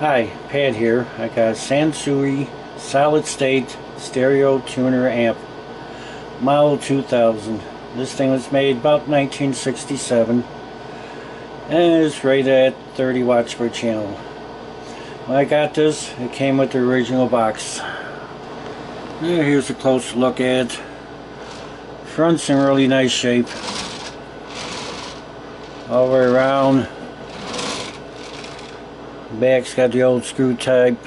Hi, Pat here. I got a Sansui solid state stereo tuner amp, model 2000. This thing was made about 1967 and it's rated at 30 watts per channel. When I got this, it came with the original box. Here's a close look at it. Front's in really nice shape. All the way around. Back's got the old screw type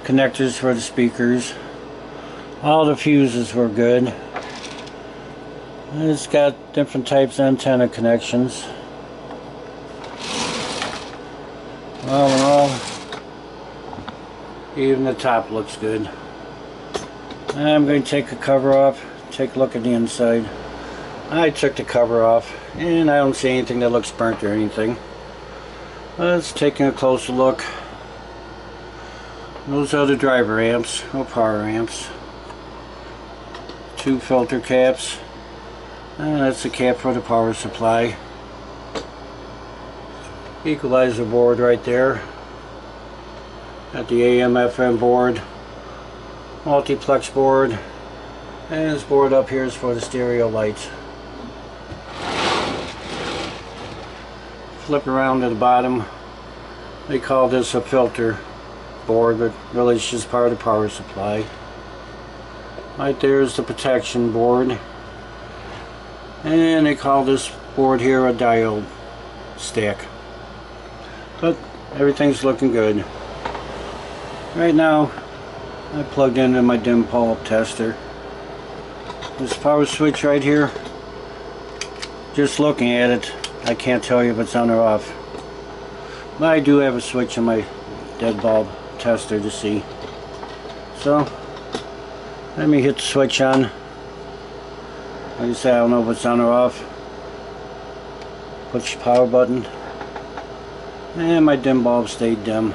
connectors for the speakers. All the fuses were good. It's got different types of antenna connections. All in all, even the top looks good. I'm going to take the cover off, take a look at the inside. I took the cover off and I don't see anything that looks burnt or anything. Let's take a closer look. Those are the driver amps, or power amps. Two filter caps. And that's the cap for the power supply. Equalizer board right there. Got the AM FM board. Multiplex board. And this board up here is for the stereo lights. Flip around to the bottom. They call this a filter board, but really it's just part of the power supply. Right there is the protection board. And they call this board here a diode stack. But everything's looking good. Right now I plugged into my dim pull-up tester. This power switch right here, just looking at it, I can't tell you if it's on or off. But I do have a switch on my dead bulb tester to see. So let me hit the switch on. Like I said, I don't know if it's on or off. Push the power button. And my dim bulb stayed dim.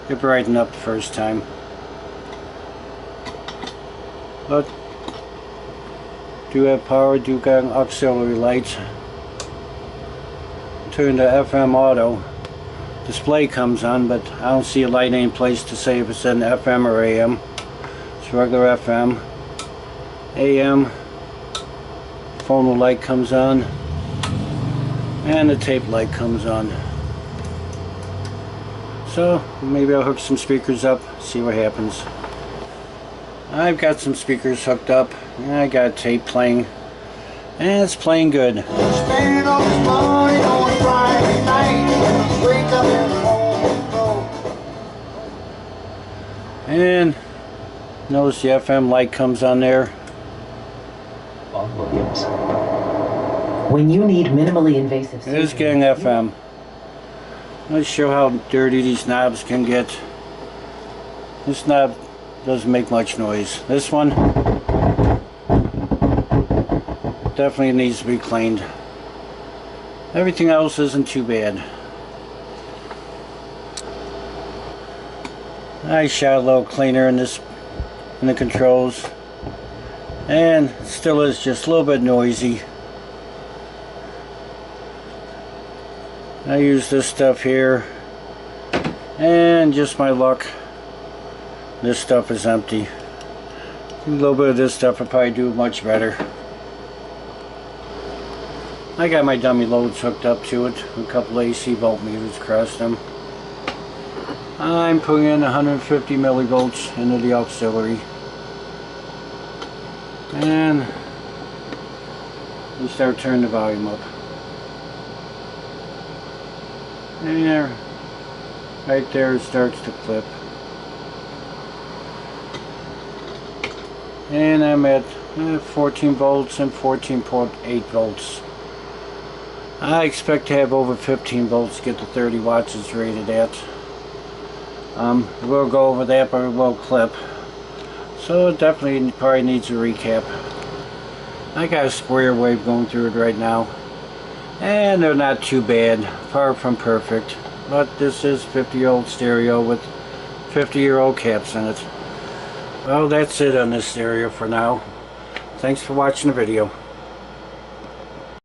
It brightened up the first time. But do have power, do got auxiliary lights. Turn to FM auto. Display comes on, but I don't see a light any place to say if it's in FM or AM. It's regular FM. AM. Phono light comes on. And the tape light comes on. So maybe I'll hook some speakers up, see what happens. I've got some speakers hooked up. And I got tape playing. And it's playing good. Standing on this morning on a Friday night, wake up in the morning. And notice the FM light comes on there. Williams. When you need minimally invasive It is getting FM. Let's show how dirty these knobs can get. This knob doesn't make much noise. This one definitely needs to be cleaned. Everything else isn't too bad. I shot a little cleaner in the controls, and it still is just a little bit noisy. I use this stuff here, and just my luck, this stuff is empty. A little bit of this stuff will probably do much better. I got my dummy loads hooked up to it, a couple AC voltmeters across them. I'm putting in 150 millivolts into the auxiliary. And we start turning the volume up. And there, right there it starts to clip. And I'm at 14 volts and 14.8 volts. I expect to have over 15 volts to get to 30 watts it's rated at. We'll go over that, but it will clip. So it definitely probably needs a recap. I got a square wave going through it right now. And they're not too bad, far from perfect. But this is 50-year-old stereo with 50-year-old caps in it. Well, that's it on this stereo for now. Thanks for watching the video.